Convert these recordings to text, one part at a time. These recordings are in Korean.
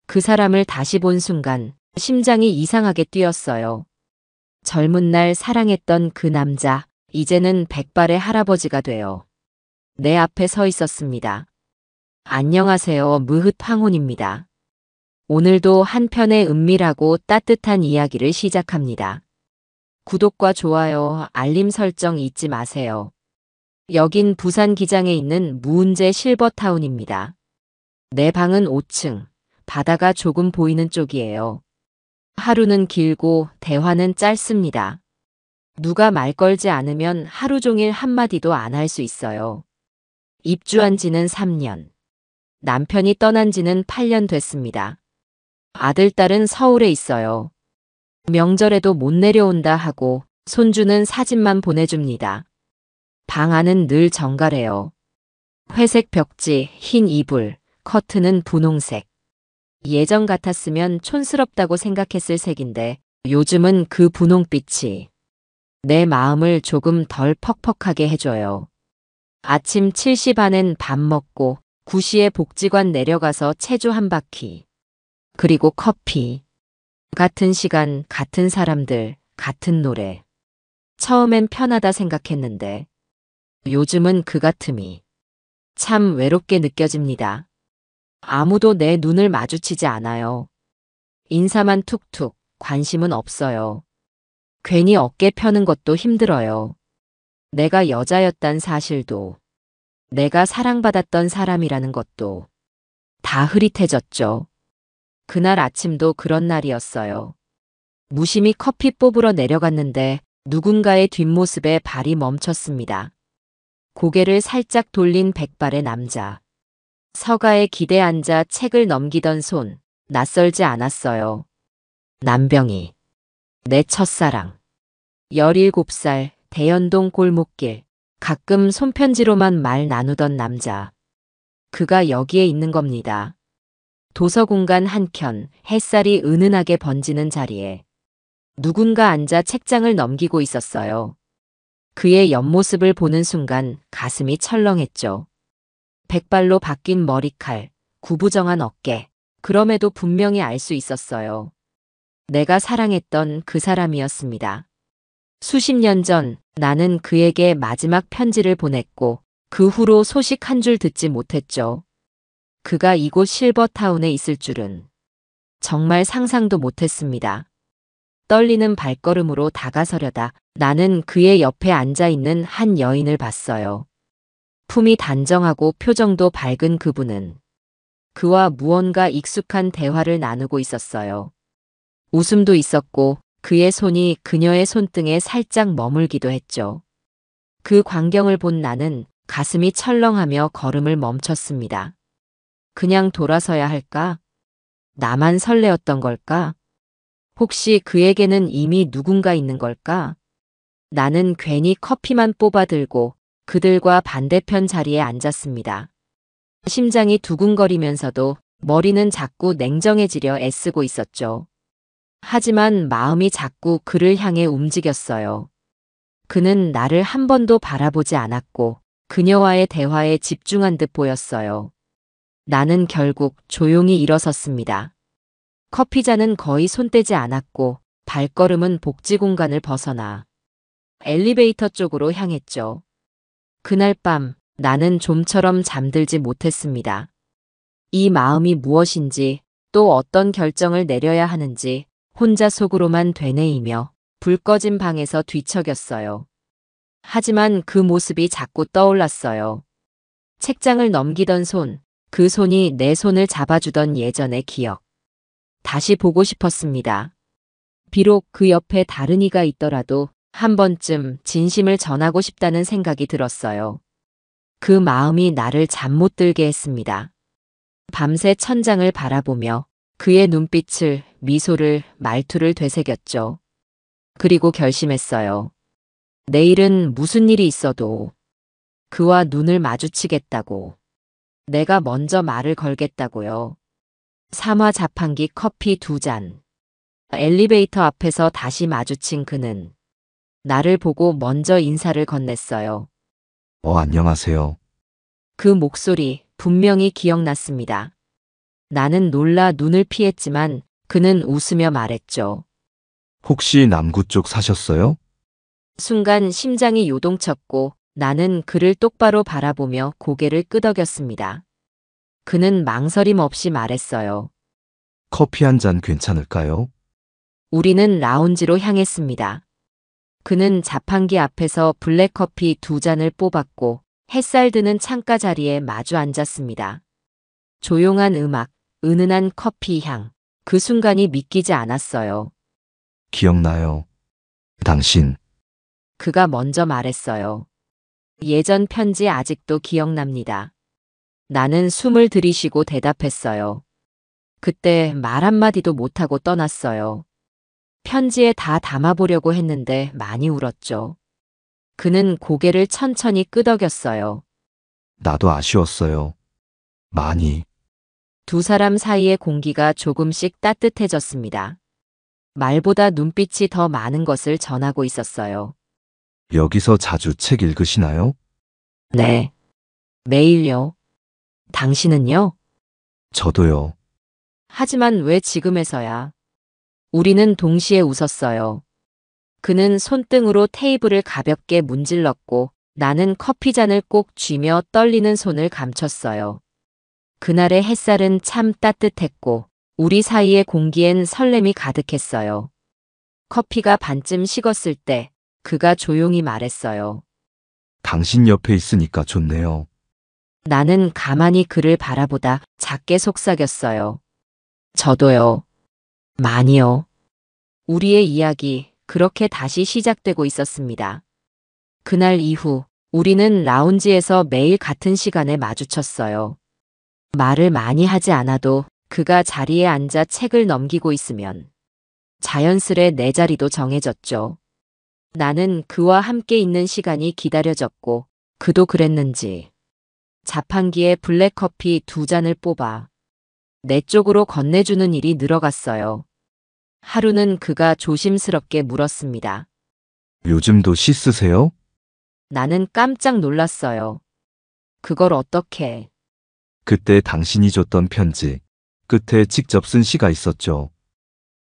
그 사람을 다시 본 순간 심장이 이상하게 뛰었어요. 젊은 날 사랑했던 그 남자, 이제는 백발의 할아버지가 되어 내 앞에 서 있었습니다. 안녕하세요. 무흐 황혼입니다. 오늘도 한편의 은밀하고 따뜻한 이야기를 시작합니다. 구독과 좋아요, 알림 설정 잊지 마세요. 여긴 부산 기장에 있는 무은재 실버타운입니다. 내 방은 5층, 바다가 조금 보이는 쪽이에요. 하루는 길고 대화는 짧습니다. 누가 말 걸지 않으면 하루 종일 한마디도 안 할 수 있어요. 입주한 지는 3년. 남편이 떠난 지는 8년 됐습니다. 아들, 딸은 서울에 있어요. 명절에도 못 내려온다 하고 손주는 사진만 보내줍니다. 방 안은 늘 정갈해요. 회색 벽지, 흰 이불, 커튼은 분홍색. 예전 같았으면 촌스럽다고 생각했을 색인데 요즘은 그 분홍빛이 내 마음을 조금 덜 퍽퍽하게 해줘요. 아침 7시 반엔 밥 먹고 9시에 복지관 내려가서 체조 한 바퀴. 그리고 커피. 같은 시간, 같은 사람들, 같은 노래. 처음엔 편하다 생각했는데 요즘은 그 같음이 참 외롭게 느껴집니다. 아무도 내 눈을 마주치지 않아요. 인사만 툭툭, 관심은 없어요. 괜히 어깨 펴는 것도 힘들어요. 내가 여자였단 사실도, 내가 사랑받았던 사람이라는 것도 다 흐릿해졌죠. 그날 아침도 그런 날이었어요. 무심히 커피 뽑으러 내려갔는데 누군가의 뒷모습에 발이 멈췄습니다. 고개를 살짝 돌린 백발의 남자. 서가에 기대 앉아 책을 넘기던 손, 낯설지 않았어요. 남병희. 내 첫사랑. 17살, 대연동 골목길. 가끔 손편지로만 말 나누던 남자. 그가 여기에 있는 겁니다. 도서공간 한켠, 햇살이 은은하게 번지는 자리에 누군가 앉아 책장을 넘기고 있었어요. 그의 옆모습을 보는 순간 가슴이 철렁했죠. 백발로 바뀐 머리칼, 구부정한 어깨. 그럼에도 분명히 알 수 있었어요. 내가 사랑했던 그 사람이었습니다. 수십 년 전 나는 그에게 마지막 편지를 보냈고 그 후로 소식 한 줄 듣지 못했죠. 그가 이곳 실버타운에 있을 줄은 정말 상상도 못했습니다. 떨리는 발걸음으로 다가서려다 나는 그의 옆에 앉아있는 한 여인을 봤어요. 품이 단정하고 표정도 밝은 그분은 그와 무언가 익숙한 대화를 나누고 있었어요. 웃음도 있었고 그의 손이 그녀의 손등에 살짝 머물기도 했죠. 그 광경을 본 나는 가슴이 철렁하며 걸음을 멈췄습니다. 그냥 돌아서야 할까? 나만 설레었던 걸까? 혹시 그에게는 이미 누군가 있는 걸까? 나는 괜히 커피만 뽑아 들고 그들과 반대편 자리에 앉았습니다. 심장이 두근거리면서도 머리는 자꾸 냉정해지려 애쓰고 있었죠. 하지만 마음이 자꾸 그를 향해 움직였어요. 그는 나를 한 번도 바라보지 않았고 그녀와의 대화에 집중한 듯 보였어요. 나는 결국 조용히 일어섰습니다. 커피잔은 거의 손대지 않았고 발걸음은 복지 공간을 벗어나 엘리베이터 쪽으로 향했죠. 그날 밤 나는 좀처럼 잠들지 못했습니다. 이 마음이 무엇인지 또 어떤 결정을 내려야 하는지 혼자 속으로만 되뇌이며 불 꺼진 방에서 뒤척였어요. 하지만 그 모습이 자꾸 떠올랐어요. 책장을 넘기던 손, 그 손이 내 손을 잡아주던 예전의 기억. 다시 보고 싶었습니다. 비록 그 옆에 다른 이가 있더라도 한 번쯤 진심을 전하고 싶다는 생각이 들었어요. 그 마음이 나를 잠 못 들게 했습니다. 밤새 천장을 바라보며 그의 눈빛을, 미소를, 말투를 되새겼죠. 그리고 결심했어요. 내일은 무슨 일이 있어도 그와 눈을 마주치겠다고. 내가 먼저 말을 걸겠다고요. 삼화 자판기 커피 2잔. 엘리베이터 앞에서 다시 마주친 그는 나를 보고 먼저 인사를 건넸어요. 안녕하세요. 그 목소리 분명히 기억났습니다. 나는 놀라 눈을 피했지만 그는 웃으며 말했죠. 혹시 남구 쪽 사셨어요? 순간 심장이 요동쳤고 나는 그를 똑바로 바라보며 고개를 끄덕였습니다. 그는 망설임 없이 말했어요. 커피 한 잔 괜찮을까요? 우리는 라운지로 향했습니다. 그는 자판기 앞에서 블랙커피 2잔을 뽑았고 햇살 드는 창가 자리에 마주 앉았습니다. 조용한 음악, 은은한 커피 향. 그 순간이 믿기지 않았어요. 기억나요. 당신, 그가 먼저 말했어요. 예전 편지 아직도 기억납니다. 나는 숨을 들이쉬고 대답했어요. 그때 말 한마디도 못하고 떠났어요. 편지에 다 담아보려고 했는데 많이 울었죠. 그는 고개를 천천히 끄덕였어요. 나도 아쉬웠어요. 많이. 두 사람 사이의 공기가 조금씩 따뜻해졌습니다. 말보다 눈빛이 더 많은 것을 전하고 있었어요. 여기서 자주 책 읽으시나요? 네. 매일요. 당신은요? 저도요. 하지만 왜 지금에서야? 우리는 동시에 웃었어요. 그는 손등으로 테이블을 가볍게 문질렀고 나는 커피잔을 꼭 쥐며 떨리는 손을 감췄어요. 그날의 햇살은 참 따뜻했고 우리 사이의 공기엔 설렘이 가득했어요. 커피가 반쯤 식었을 때 그가 조용히 말했어요. 당신 옆에 있으니까 좋네요. 나는 가만히 그를 바라보다 작게 속삭였어요. 저도요. 많이요. 우리의 이야기 그렇게 다시 시작되고 있었습니다. 그날 이후 우리는 라운지에서 매일 같은 시간에 마주쳤어요. 말을 많이 하지 않아도 그가 자리에 앉아 책을 넘기고 있으면 자연스레 내 자리도 정해졌죠. 나는 그와 함께 있는 시간이 기다려졌고 그도 그랬는지 자판기에 블랙커피 2잔을 뽑아 내 쪽으로 건네주는 일이 늘어갔어요. 하루는 그가 조심스럽게 물었습니다. 요즘도 시 쓰세요? 나는 깜짝 놀랐어요. 그걸 어떻게? 그때 당신이 줬던 편지. 끝에 직접 쓴 시가 있었죠.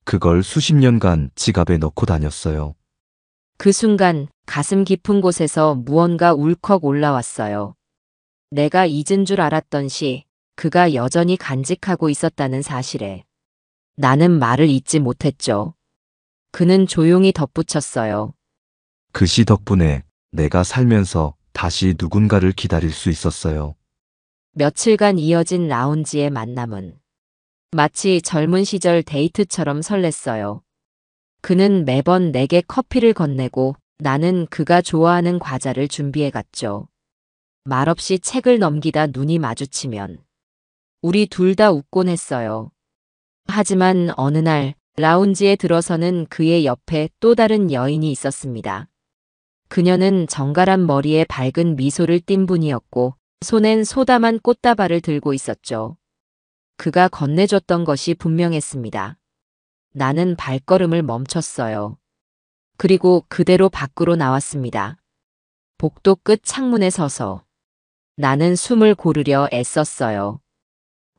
그걸 수십 년간 지갑에 넣고 다녔어요. 그 순간 가슴 깊은 곳에서 무언가 울컥 올라왔어요. 내가 잊은 줄 알았던 시, 그가 여전히 간직하고 있었다는 사실에. 나는 말을 잇지 못했죠. 그는 조용히 덧붙였어요. 그 시 덕분에 내가 살면서 다시 누군가를 기다릴 수 있었어요. 며칠간 이어진 라운지의 만남은 마치 젊은 시절 데이트처럼 설렜어요. 그는 매번 내게 커피를 건네고 나는 그가 좋아하는 과자를 준비해 갔죠. 말없이 책을 넘기다 눈이 마주치면 우리 둘 다 웃곤 했어요. 하지만 어느 날 라운지에 들어서는 그의 옆에 또 다른 여인이 있었습니다. 그녀는 정갈한 머리에 밝은 미소를 띤 분이었고 손엔 소담한 꽃다발을 들고 있었죠. 그가 건네줬던 것이 분명했습니다. 나는 발걸음을 멈췄어요. 그리고 그대로 밖으로 나왔습니다. 복도 끝 창문에 서서 나는 숨을 고르려 애썼어요.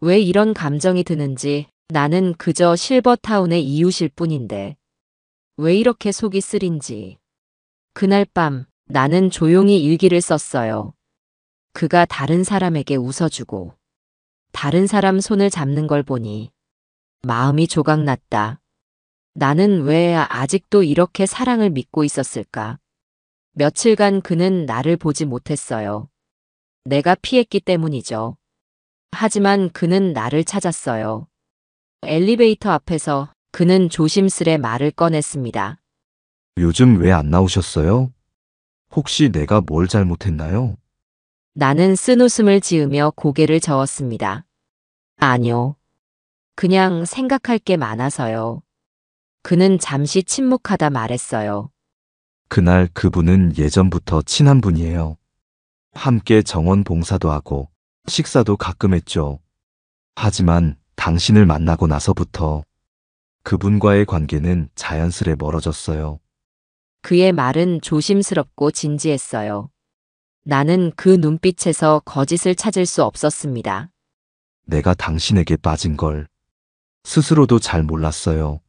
왜 이런 감정이 드는지 나는 그저 실버타운의 이웃일 뿐인데 왜 이렇게 속이 쓰린지. 그날 밤 나는 조용히 일기를 썼어요. 그가 다른 사람에게 웃어주고 다른 사람 손을 잡는 걸 보니 마음이 조각났다. 나는 왜 아직도 이렇게 사랑을 믿고 있었을까? 며칠간 그는 나를 보지 못했어요. 내가 피했기 때문이죠. 하지만 그는 나를 찾았어요. 엘리베이터 앞에서 그는 조심스레 말을 꺼냈습니다. 요즘 왜 안 나오셨어요? 혹시 내가 뭘 잘못했나요? 나는 쓴웃음을 지으며 고개를 저었습니다. 아니요. 그냥 생각할 게 많아서요. 그는 잠시 침묵하다 말했어요. 그날 그분은 예전부터 친한 분이에요. 함께 정원 봉사도 하고 식사도 가끔 했죠. 하지만 당신을 만나고 나서부터 그분과의 관계는 자연스레 멀어졌어요. 그의 말은 조심스럽고 진지했어요. 나는 그 눈빛에서 거짓을 찾을 수 없었습니다. 내가 당신에게 빠진 걸 스스로도 잘 몰랐어요.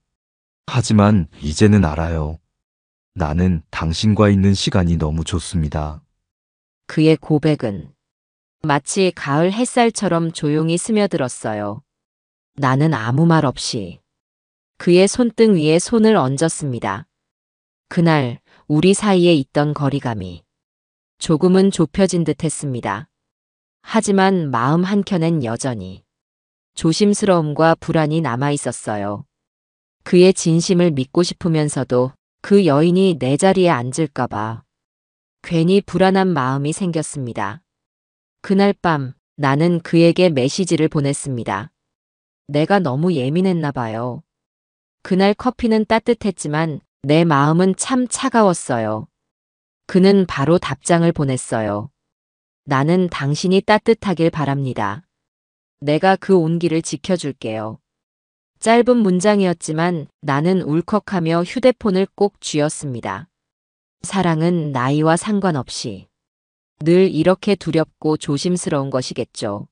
하지만 이제는 알아요. 나는 당신과 있는 시간이 너무 좋습니다. 그의 고백은 마치 가을 햇살처럼 조용히 스며들었어요. 나는 아무 말 없이 그의 손등 위에 손을 얹었습니다. 그날 우리 사이에 있던 거리감이 조금은 좁혀진 듯 했습니다. 하지만 마음 한켠엔 여전히 조심스러움과 불안이 남아 있었어요. 그의 진심을 믿고 싶으면서도 그 여인이 내 자리에 앉을까봐 괜히 불안한 마음이 생겼습니다. 그날 밤 나는 그에게 메시지를 보냈습니다. 내가 너무 예민했나 봐요. 그날 커피는 따뜻했지만 내 마음은 참 차가웠어요. 그는 바로 답장을 보냈어요. 나는 당신이 따뜻하길 바랍니다. 내가 그 온기를 지켜줄게요. 짧은 문장이었지만 나는 울컥하며 휴대폰을 꼭 쥐었습니다. 사랑은 나이와 상관없이 늘 이렇게 두렵고 조심스러운 것이겠죠.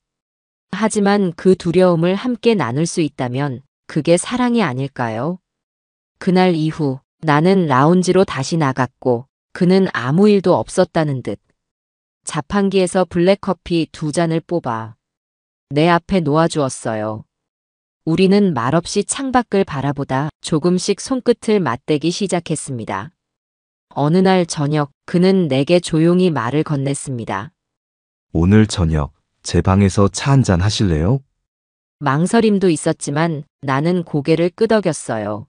하지만 그 두려움을 함께 나눌 수 있다면 그게 사랑이 아닐까요? 그날 이후 나는 라운지로 다시 나갔고 그는 아무 일도 없었다는 듯 자판기에서 블랙커피 2잔을 뽑아 내 앞에 놓아주었어요. 우리는 말없이 창밖을 바라보다 조금씩 손끝을 맞대기 시작했습니다. 어느 날 저녁 그는 내게 조용히 말을 건넸습니다. 오늘 저녁 제 방에서 차 한잔 하실래요? 망설임도 있었지만 나는 고개를 끄덕였어요.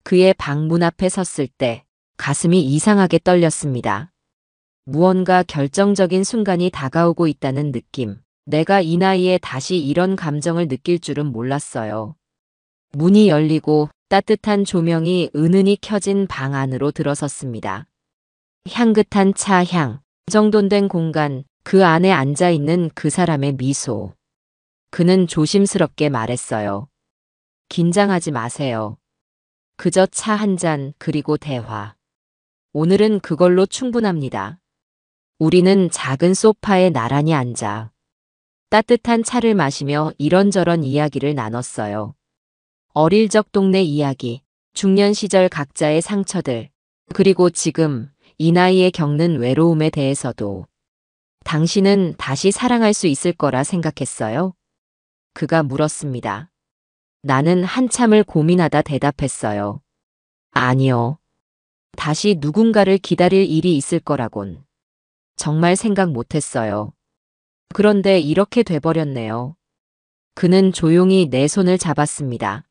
그의 방 문 앞에 섰을 때 가슴이 이상하게 떨렸습니다. 무언가 결정적인 순간이 다가오고 있다는 느낌. 내가 이 나이에 다시 이런 감정을 느낄 줄은 몰랐어요. 문이 열리고 따뜻한 조명이 은은히 켜진 방 안으로 들어섰습니다. 향긋한 차향, 정돈된 공간, 그 안에 앉아있는 그 사람의 미소. 그는 조심스럽게 말했어요. 긴장하지 마세요. 그저 차 한 잔 그리고 대화. 오늘은 그걸로 충분합니다. 우리는 작은 소파에 나란히 앉아 따뜻한 차를 마시며 이런저런 이야기를 나눴어요. 어릴 적 동네 이야기, 중년 시절 각자의 상처들, 그리고 지금 이 나이에 겪는 외로움에 대해서도. 당신은 다시 사랑할 수 있을 거라 생각했어요? 그가 물었습니다. 나는 한참을 고민하다 대답했어요. 아니요. 다시 누군가를 기다릴 일이 있을 거라곤 정말 생각 못했어요. 그런데 이렇게 돼버렸네요. 그는 조용히 내 손을 잡았습니다.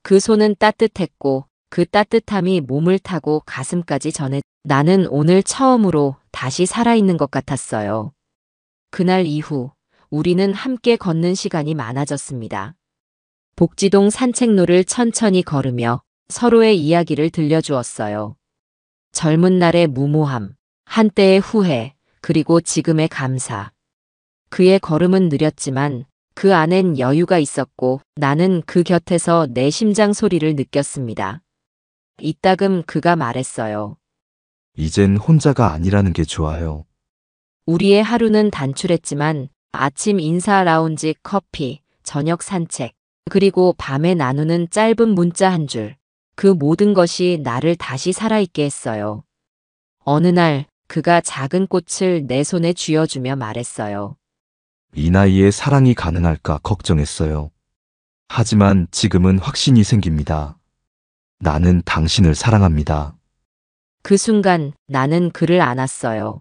그 손은 따뜻했고 그 따뜻함이 몸을 타고 가슴까지 전해 나는 오늘 처음으로 다시 살아있는 것 같았어요. 그날 이후 우리는 함께 걷는 시간이 많아졌습니다. 복지동 산책로를 천천히 걸으며 서로의 이야기를 들려주었어요. 젊은 날의 무모함, 한때의 후회, 그리고 지금의 감사. 그의 걸음은 느렸지만 그 안엔 여유가 있었고 나는 그 곁에서 내 심장 소리를 느꼈습니다. 이따금 그가 말했어요. 이젠 혼자가 아니라는 게 좋아요. 우리의 하루는 단출했지만 아침 인사 라운지 커피, 저녁 산책, 그리고 밤에 나누는 짧은 문자 한 줄. 그 모든 것이 나를 다시 살아있게 했어요. 어느 날 그가 작은 꽃을 내 손에 쥐어주며 말했어요. 이 나이에 사랑이 가능할까 걱정했어요. 하지만 지금은 확신이 생깁니다. 나는 당신을 사랑합니다. 그 순간 나는 그를 안았어요.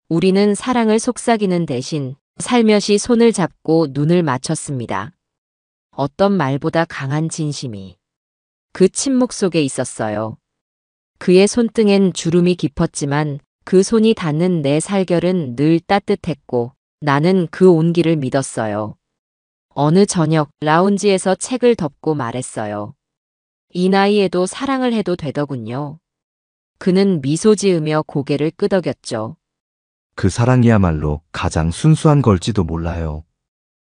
우리는 사랑을 속삭이는 대신 살며시 손을 잡고 눈을 맞췄습니다. 어떤 말보다 강한 진심이 그 침묵 속에 있었어요. 그의 손등엔 주름이 깊었지만 그 손이 닿는 내 살결은 늘 따뜻했고 나는 그 온기를 믿었어요. 어느 저녁 라운지에서 책을 덮고 말했어요. 이 나이에도 사랑을 해도 되더군요. 그는 미소 지으며 고개를 끄덕였죠. 그 사랑이야말로 가장 순수한 걸지도 몰라요.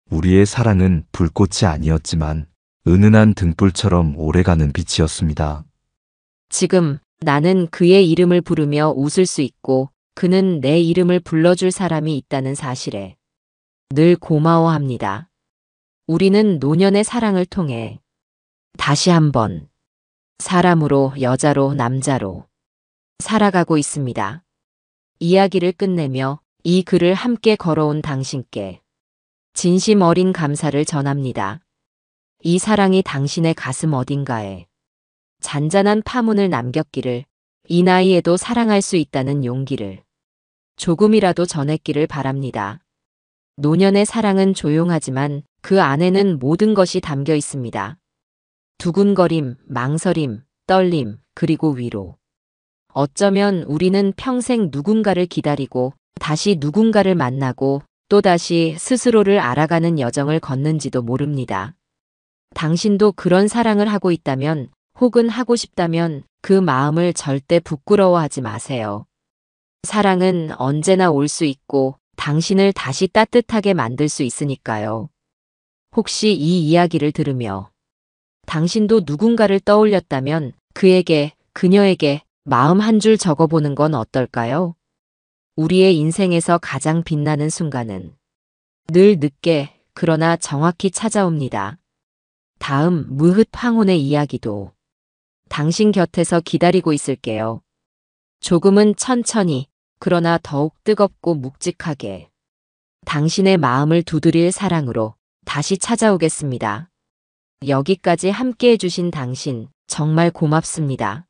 우리의 사랑은 불꽃이 아니었지만 은은한 등불처럼 오래가는 빛이었습니다. 지금 나는 그의 이름을 부르며 웃을 수 있고 그는 내 이름을 불러줄 사람이 있다는 사실에 늘 고마워합니다. 우리는 노년의 사랑을 통해 다시 한번 사람으로, 여자로, 남자로 살아가고 있습니다. 이야기를 끝내며 이 글을 함께 걸어온 당신께 진심 어린 감사를 전합니다. 이 사랑이 당신의 가슴 어딘가에 잔잔한 파문을 남겼기를, 이 나이에도 사랑할 수 있다는 용기를 조금이라도 전했기를 바랍니다. 노년의 사랑은 조용하지만 그 안에는 모든 것이 담겨 있습니다. 두근거림, 망설임, 떨림, 그리고 위로. 어쩌면 우리는 평생 누군가를 기다리고 다시 누군가를 만나고 또다시 스스로를 알아가는 여정을 걷는지도 모릅니다. 당신도 그런 사랑을 하고 있다면, 혹은 하고 싶다면 그 마음을 절대 부끄러워하지 마세요. 사랑은 언제나 올 수 있고 당신을 다시 따뜻하게 만들 수 있으니까요. 혹시 이 이야기를 들으며 당신도 누군가를 떠올렸다면 그에게, 그녀에게 마음 한 줄 적어보는 건 어떨까요? 우리의 인생에서 가장 빛나는 순간은 늘 늦게, 그러나 정확히 찾아옵니다. 다음 무흐 황혼의 이야기도 당신 곁에서 기다리고 있을게요. 조금은 천천히, 그러나 더욱 뜨겁고 묵직하게 당신의 마음을 두드릴 사랑으로 다시 찾아오겠습니다. 여기까지 함께 해주신 당신 정말 고맙습니다.